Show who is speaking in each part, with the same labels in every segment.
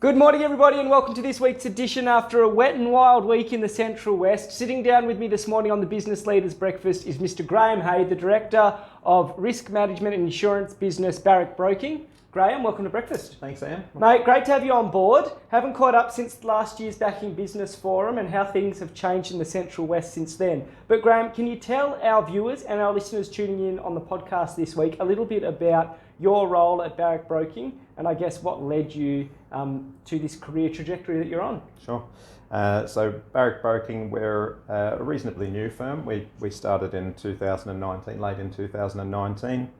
Speaker 1: Good morning, everybody, and welcome to this week's edition after a wet and wild week in the Central West. Sitting down with me this morning on the Business Leaders Breakfast is Mr. Graeme Hay, the Director of Risk Management and Insurance Business, Barrack Broking. Graeme, welcome to breakfast.
Speaker 2: Thanks, Sam.
Speaker 1: Mate, great to have you on board. Haven't caught up since last year's Backing Business Forum and how things have changed in the Central West since then. But Graeme, can you tell our viewers and our listeners tuning in on the podcast this week a little bit about your role at Barrack Broking and I guess what led you to this career trajectory that you're on?
Speaker 2: Sure. So Barrack Broking, we're a reasonably new firm. We started in 2019, late in 2019.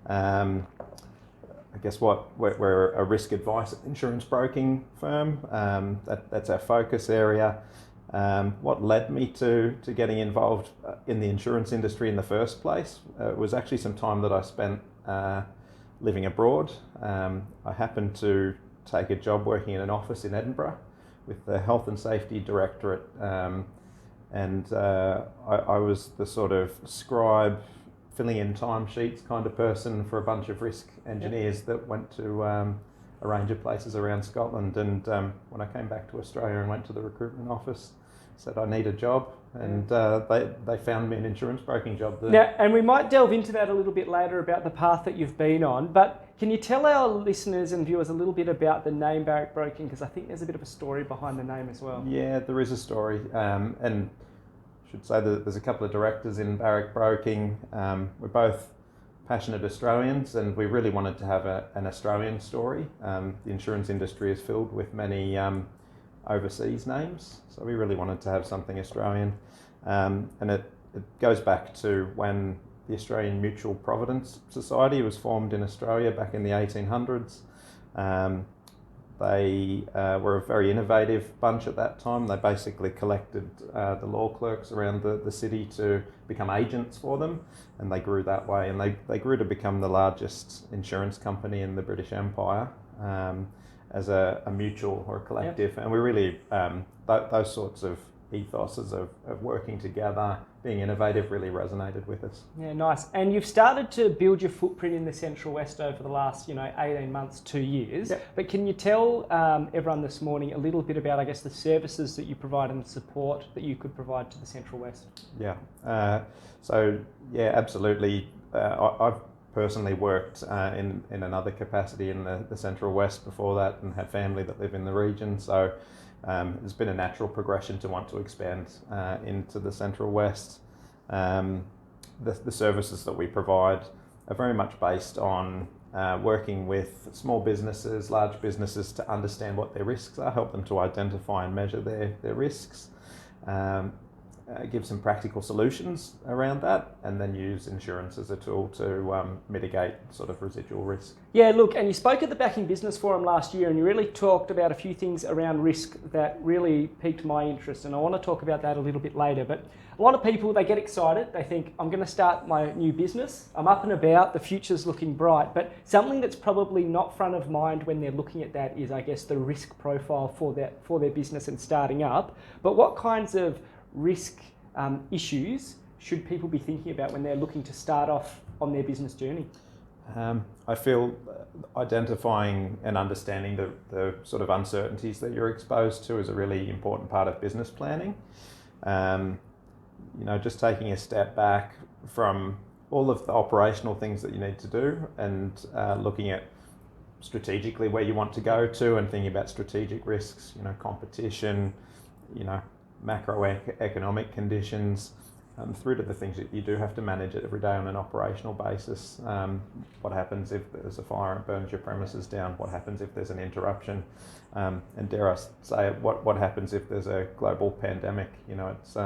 Speaker 2: I guess we're a risk advice insurance broking firm. That's our focus area. What led me to getting involved in the insurance industry in the first place was actually some time that I spent living abroad. I happened to take a job working in an office in Edinburgh with the Health and Safety Directorate, and I was the sort of scribe, filling in timesheets kind of person for a bunch of risk engineers that went to a range of places around Scotland. And when I came back to Australia and went to the recruitment office, said I need a job, and they found me an insurance broking job there.
Speaker 1: Now, and we might delve into that a little bit later about the path that you've been on, but can you tell our listeners and viewers a little bit about the name Barrack Broking? Because I think there's a bit of a story behind the name as well.
Speaker 2: Yeah, there is a story, and I should say that there's a couple of directors in Barrack Broking. We're both passionate Australians, and we really wanted to have an Australian story. The insurance industry is filled with many overseas names, so we really wanted to have something Australian. And it goes back to when the Australian Mutual Providence Society was formed in Australia back in the 1800s. They were a very innovative bunch at that time. They basically collected the law clerks around the city to become agents for them, and they grew that way. And they grew to become the largest insurance company in the British Empire as a mutual or a collective. Yep. And we really, those sorts of ethoses of working together, being innovative, really resonated with us.
Speaker 1: Yeah, nice. And you've started to build your footprint in the Central West over the last, 18 months, 2 years.
Speaker 2: Yep.
Speaker 1: But can you tell everyone this morning a little bit about, I guess, the services that you provide and the support that you could provide to the Central West?
Speaker 2: Yeah. Absolutely. I've personally worked in another capacity in the Central West before that, and had family that live in the region. So it's been a natural progression to want to expand into the Central West. The services that we provide are very much based on working with small businesses, large businesses, to understand what their risks are, help them to identify and measure their risks, give some practical solutions around that, and then use insurance as a tool to mitigate sort of residual risk.
Speaker 1: Yeah, look, and you spoke at the Backing Business Forum last year, and you really talked about a few things around risk that really piqued my interest, and I want to talk about that a little bit later. But a lot of people, they get excited, they think, I'm going to start my new business, I'm up and about, the future's looking bright, but something that's probably not front of mind when they're looking at that is, I guess, the risk profile for their business and starting up. But what kinds of risk issues should people be thinking about when they're looking to start off on their business journey?
Speaker 2: I feel identifying and understanding the sort of uncertainties that you're exposed to is a really important part of business planning. Just taking a step back from all of the operational things that you need to do, and looking at strategically where you want to go to, and thinking about strategic risks, competition, macroeconomic conditions, through to the things that you do have to manage it every day on an operational basis. What happens if there's a fire and burns your premises down? What happens if there's an interruption? And dare I say it, what happens if there's a global pandemic? It's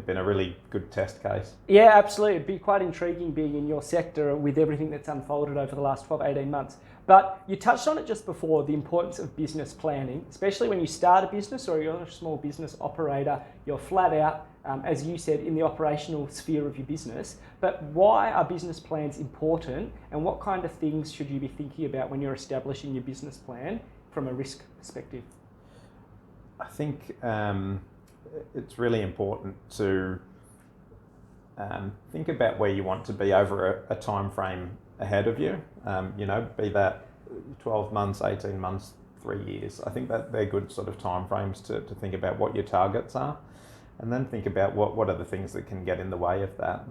Speaker 2: been a really good test case.
Speaker 1: Yeah, absolutely. It'd be quite intriguing being in your sector with everything that's unfolded over the last 12, 18 months. But you touched on it just before, the importance of business planning, especially when you start a business or you're a small business operator, you're flat out, as you said, in the operational sphere of your business. But why are business plans important, and what kind of things should you be thinking about when you're establishing your business plan from a risk perspective?
Speaker 2: I think it's really important to think about where you want to be over a time frame ahead of you. Be that 12 months, 18 months, 3 years. I think that they're good sort of timeframes to think about what your targets are, and then think about what are the things that can get in the way of that.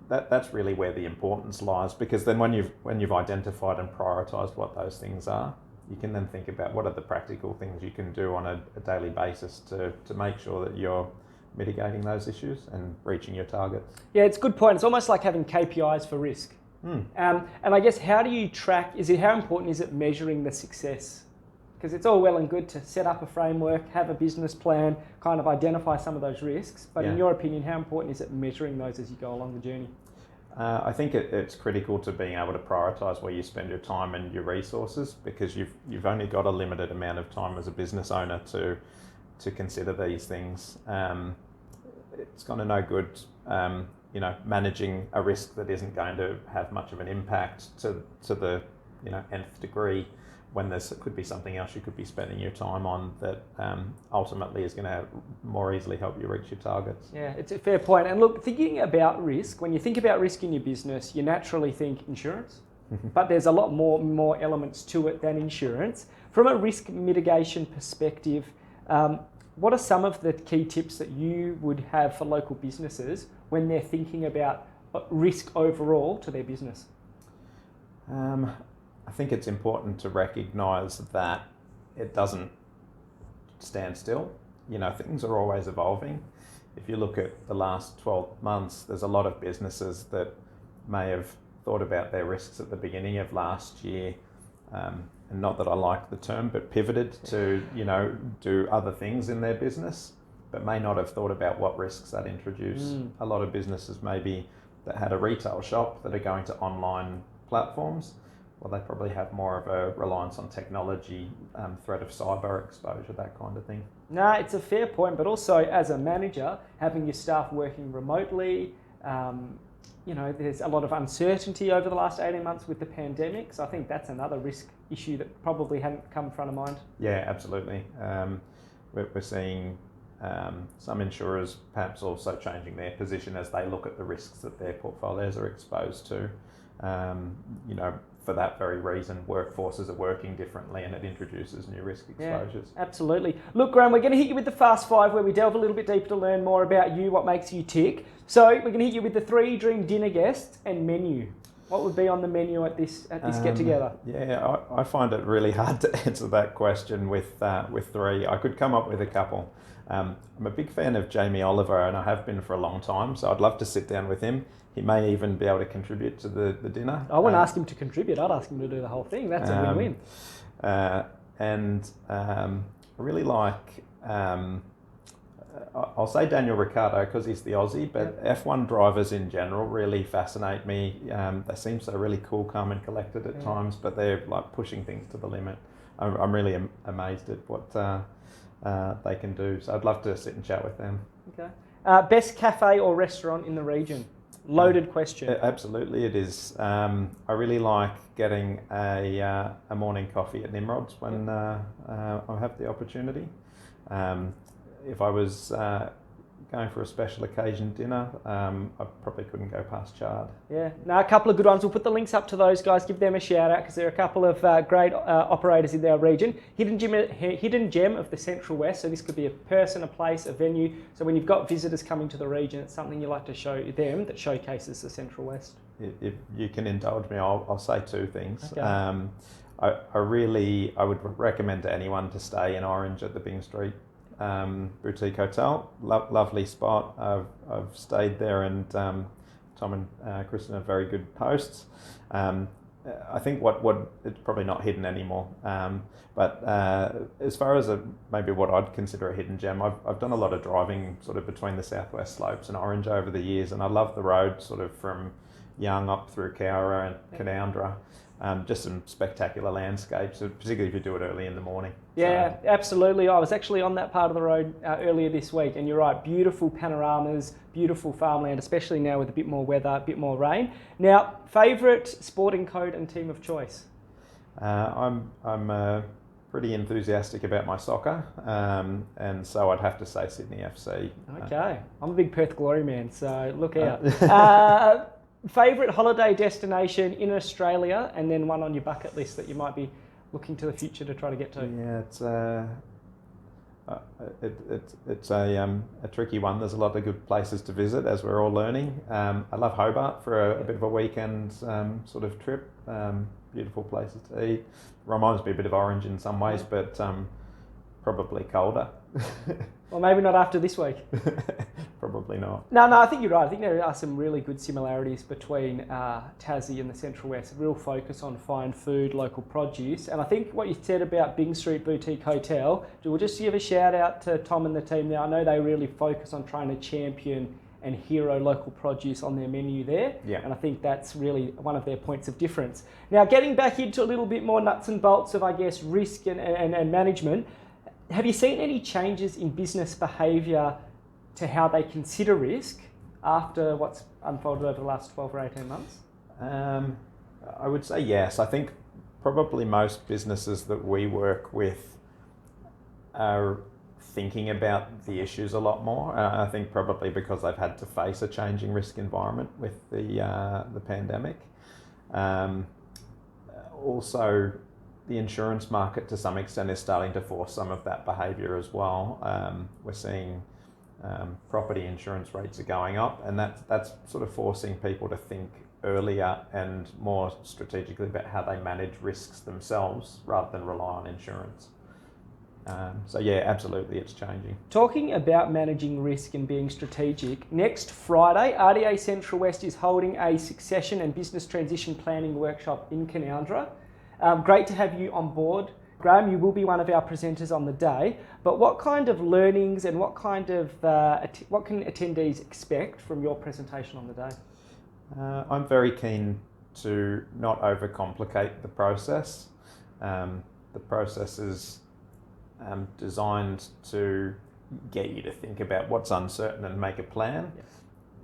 Speaker 2: That's really where the importance lies, because then when you've identified and prioritised what those things are, you can then think about what are the practical things you can do on a daily basis to make sure that you're mitigating those issues and reaching your targets.
Speaker 1: Yeah, it's a good point. It's almost like having KPIs for risk. And I guess, how do you track, how important is it measuring the success? Because it's all well and good to set up a framework, have a business plan, kind of identify some of those risks. But in your opinion, how important is it measuring those as you go along the journey?
Speaker 2: I think it's critical to being able to prioritise where you spend your time and your resources, because you've only got a limited amount of time as a business owner to consider these things. It's kind of no good, managing a risk that isn't going to have much of an impact to the nth degree, when there could be something else you could be spending your time on that ultimately is going to more easily help you reach your targets.
Speaker 1: Yeah, it's a fair point. And look, thinking about risk, when you think about risk in your business, you naturally think insurance, but there's a lot more elements to it than insurance. From a risk mitigation perspective, what are some of the key tips that you would have for local businesses when they're thinking about risk overall to their business?
Speaker 2: I think it's important to recognise that it doesn't stand still. Things are always evolving. If you look at the last 12 months, there's a lot of businesses that may have thought about their risks at the beginning of last year, and not that I like the term, but pivoted to, do other things in their business, but may not have thought about what risks that introduce. A lot of businesses maybe that had a retail shop that are going to online platforms. Well, they probably have more of a reliance on technology, threat of cyber exposure, that kind of thing.
Speaker 1: No, it's a fair point, but also as a manager, having your staff working remotely, there's a lot of uncertainty over the last 18 months with the pandemic, so I think that's another risk issue that probably hadn't come front of mind.
Speaker 2: Yeah, absolutely. We're seeing some insurers perhaps also changing their position as they look at the risks that their portfolios are exposed to. For that very reason, workforces are working differently, and it introduces new risk exposures.
Speaker 1: Yeah, absolutely. Look, Graeme, we're going to hit you with the Fast Five, where we delve a little bit deeper to learn more about you, what makes you tick. So we're going to hit you with the 3 dream dinner guests and menu. What would be on the menu at this get-together?
Speaker 2: Yeah, I find it really hard to answer that question with 3. I could come up with a couple. I'm a big fan of Jamie Oliver, and I have been for a long time, so I'd love to sit down with him. He may even be able to contribute to the dinner.
Speaker 1: I wouldn't ask him to contribute, I'd ask him to do the whole thing. That's a win-win.
Speaker 2: I really like, I'll say Daniel Ricciardo because he's the Aussie, but F1 drivers in general really fascinate me. They seem so really cool, calm and collected at times, but they're like pushing things to the limit. I'm really amazed at what they can do. So I'd love to sit and chat with them.
Speaker 1: Okay. Best cafe or restaurant in the region? Loaded question.
Speaker 2: Absolutely, it is. I really like getting a morning coffee at Nimrod's when I have the opportunity. If I was going for a special occasion dinner, I probably couldn't go past Chard.
Speaker 1: Yeah, a couple of good ones. We'll put the links up to those guys. Give them a shout out because there are a couple of great operators in our region. Hidden gem of the Central West. So this could be a person, a place, a venue. So when you've got visitors coming to the region, it's something you like to show them that showcases the Central West.
Speaker 2: If you can indulge me, I'll say 2 things.
Speaker 1: Okay.
Speaker 2: I would recommend to anyone to stay in Orange at the Byng Street boutique hotel. Lovely spot. I've stayed there, and Tom and Kristen are very good hosts. I think what it's probably not hidden anymore, but as far as maybe what I'd consider a hidden gem, I've done a lot of driving sort of between the Southwest Slopes and Orange over the years, and I love the road sort of from Young up through Cowra and Canoundra. Just some spectacular landscapes, particularly if you do it early in the morning.
Speaker 1: Yeah, absolutely. I was actually on that part of the road earlier this week, and you're right, beautiful panoramas, beautiful farmland, especially now with a bit more weather, a bit more rain. Now, favourite sporting code and team of choice?
Speaker 2: I'm pretty enthusiastic about my soccer, and so I'd have to say Sydney FC.
Speaker 1: Okay, I'm a big Perth Glory man, so look out. Favourite holiday destination in Australia, and then one on your bucket list that you might be looking to the future to try to get to?
Speaker 2: Yeah, it's a tricky one. There's a lot of good places to visit, as we're all learning. I love Hobart for a bit of a weekend sort of trip. Beautiful places to eat. Reminds me a bit of Orange in some ways, but probably colder.
Speaker 1: Well, maybe not after this week.
Speaker 2: Probably not.
Speaker 1: No, I think you're right. I think there are some really good similarities between Tassie and the Central West. A real focus on fine food, local produce. And I think what you said about Bing Street Boutique Hotel, we'll just give a shout out to Tom and the team there. I know they really focus on trying to champion and hero local produce on their menu there.
Speaker 2: Yeah.
Speaker 1: And I think that's really one of their points of difference. Now, getting back into a little bit more nuts and bolts of, I guess, risk and management, have you seen any changes in business behaviour to how they consider risk after what's unfolded over the last 12 or 18 months?
Speaker 2: I would say yes. I think probably most businesses that we work with are thinking about the issues a lot more. I think probably because they've had to face a changing risk environment with the pandemic. Also, the insurance market to some extent is starting to force some of that behaviour as well. We're seeing property insurance rates are going up, and that's sort of forcing people to think earlier and more strategically about how they manage risks themselves rather than rely on insurance. So yeah, absolutely, it's changing.
Speaker 1: Talking about managing risk and being strategic, next Friday, RDA Central West is holding a succession and business transition planning workshop in Canowindra. Great to have you on board. Graeme, you will be one of our presenters on the day, but what kind of learnings and what can attendees expect from your presentation on the day?
Speaker 2: I'm very keen to not overcomplicate the process. The process is designed to get you to think about what's uncertain and make a plan.
Speaker 1: Yes.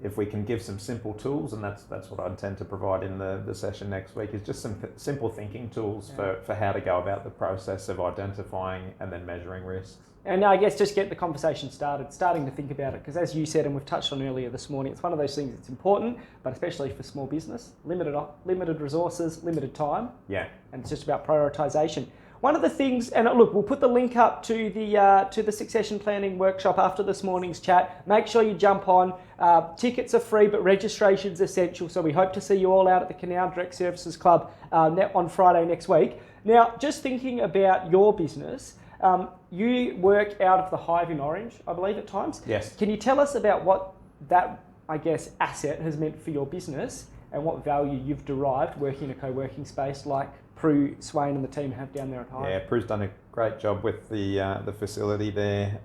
Speaker 2: If we can give some simple tools, and that's what I intend to provide in the session next week, is just some simple thinking tools for how to go about the process of identifying and then measuring risks.
Speaker 1: And I guess just get the conversation starting to think about it, because as you said, and we've touched on earlier this morning, it's one of those things that's important, but especially for small business, limited resources, limited time.
Speaker 2: Yeah.
Speaker 1: And it's just about prioritisation. One of the things, and look, we'll put the link up to the succession planning workshop after this morning's chat. Make sure you jump on. Tickets are free, but registration's essential. So we hope to see you all out at the Canal Direct Services Club on Friday next week. Now, just thinking about your business, you work out of the Hive in Orange, I believe, at times.
Speaker 2: Yes.
Speaker 1: Can you tell us about what that, I guess, asset has meant for your business and what value you've derived working in a co-working space like Prue, Swain and the team have down there at Hive?
Speaker 2: Yeah, Prue's done a great job with the facility there.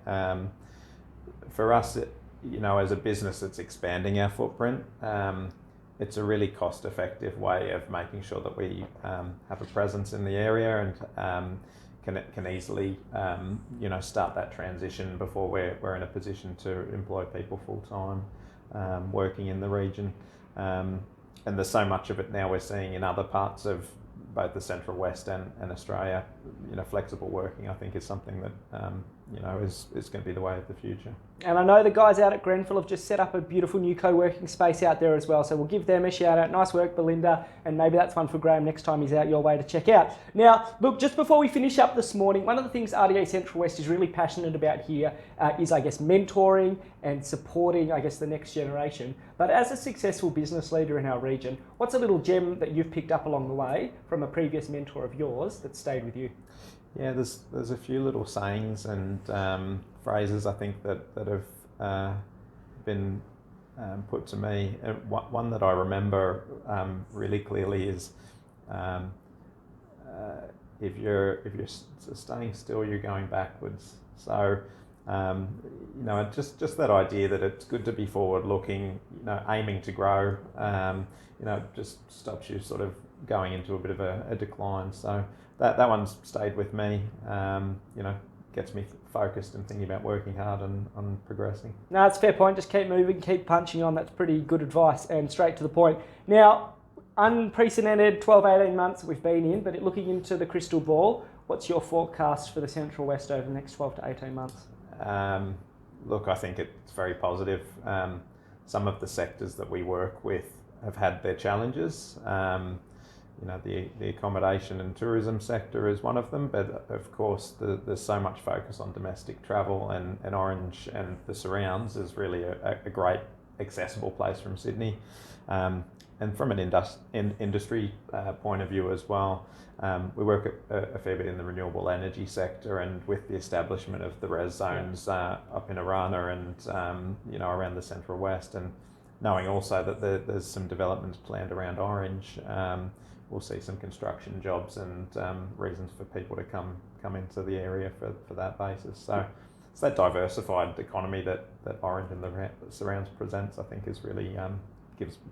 Speaker 2: For us, as a business that's expanding our footprint, it's a really cost-effective way of making sure that we have a presence in the area and can easily start that transition before we're in a position to employ people full-time working in the region. And there's so much of it now we're seeing in other parts of both the Central West and Australia. Flexible working, I think, is something that is going to be the way of the future. And
Speaker 1: I know the guys out at Grenfell have just set up a beautiful new co-working space out there as well, so we'll give them a shout out. Nice work, Belinda, and maybe that's one for Graeme next time he's out your way to check out. Now, look, just before we finish up this morning, one of the things RDA Central West is really passionate about here is, I guess, mentoring and supporting, I guess, the next generation. But as a successful business leader in our region, what's a little gem that you've picked up along the way from a previous mentor of yours that stayed with you?
Speaker 2: Yeah, there's a few little sayings and phrases I think that have been put to me. One that I remember really clearly is if you're staying still, you're going backwards. So just that idea that it's good to be forward-looking, aiming to grow. Just stops you sort of going into a bit of a decline. So that one's stayed with me. Gets me focused and thinking about working hard and on progressing.
Speaker 1: No, it's a fair point. Just keep moving, keep punching on. That's pretty good advice and straight to the point. Now, unprecedented 12, 18 months we've been in, but looking into the crystal ball, what's your forecast for the Central West over the next 12 to 18 months?
Speaker 2: Look, I think it's very positive. Some of the sectors that we work with have had their challenges. You know, the accommodation and tourism sector is one of them, but of course there's so much focus on domestic travel, and Orange and the surrounds is really a great accessible place from Sydney. And from an industry point of view as well, we work a fair bit in the renewable energy sector, and with the establishment of the res zones up in Arana and you know, around the Central West, and knowing also that there's some developments planned around Orange, we'll see some construction jobs and reasons for people to come into the area for that basis. So it's that diversified economy that Orange and the surrounds presents, I think, is really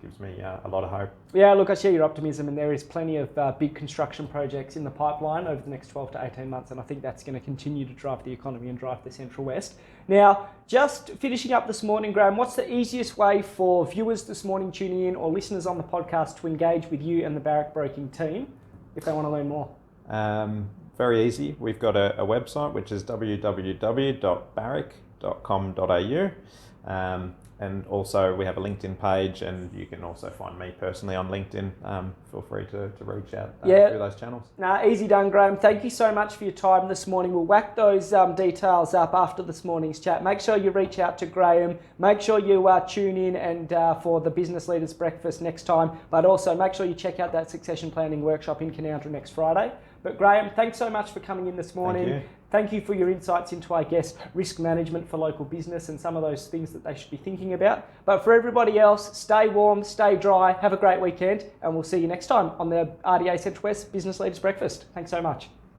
Speaker 2: gives me a lot of hope.
Speaker 1: Yeah, look, I share your optimism, and there is plenty of big construction projects in the pipeline over the next 12 to 18 months, and I think that's going to continue to drive the economy and drive the Central West. Now, just finishing up this morning, Graeme, what's the easiest way for viewers this morning tuning in or listeners on the podcast to engage with you and the Barrack Broking team if they want to learn more?
Speaker 2: Very easy. We've got a website, which is www.barrack.com.au. And also we have a LinkedIn page, and you can also find me personally on LinkedIn. Feel free to reach out through those channels.
Speaker 1: Easy done, Graeme. Thank you so much for your time this morning. We'll whack those details up after this morning's chat. Make sure you reach out to Graeme. Make sure you tune in and for the Business Leaders Breakfast next time. But also make sure you check out that succession planning workshop in Canowindra next Friday. But Graeme, thanks so much for coming in this morning. Thank you for your insights into, I guess, risk management for local business and some of those things that they should be thinking about. But for everybody else, stay warm, stay dry, have a great weekend, and we'll see you next time on the RDA Central West Business Leaders Breakfast. Thanks so much.